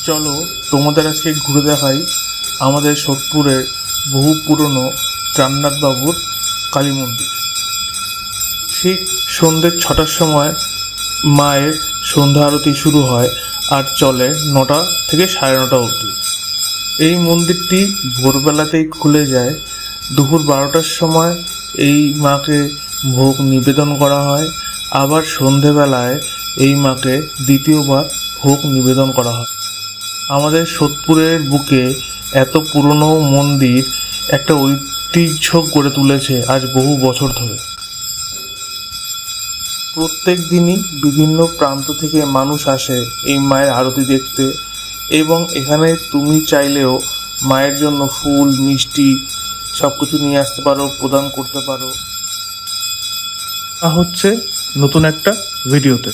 চলো তোমাদের আজকে ঘুরে দেখাই আমাদের সোদপুরের বহু পুরনো রামনাথ বাবুর কালী মন্দির। ঠিক সন্ধ্যে 6টার সময় মায়ের সন্ধ্যা আরতি শুরু হয় আর চলে 9টা থেকে 9:30 অবধি। এই মন্দিরটি ভোরবেলাতেই খুলে যায়। দুপুর 12টার সময় এই মাকে ভোগ নিবেদন করা হয়, আবার সন্ধেবেলায় এই মাকে দ্বিতীয়বার ভোগ নিবেদন করা হয়। আমাদের সোদপুরের বুকে এত পুরনো মন্দির একটা ঐতিহ্য গড়ে তুলেছে আজ বহু বছর ধরে। প্রত্যেক দিনই বিভিন্ন প্রান্ত থেকে মানুষ আসে এই মায়ের আরতি দেখতে, এবং এখানে তুমি চাইলেও মায়ের জন্য ফুল মিষ্টি সবকিছু নিয়ে আসতে পারো, প্রদান করতে পারো। হচ্ছে নতুন একটা ভিডিওতে।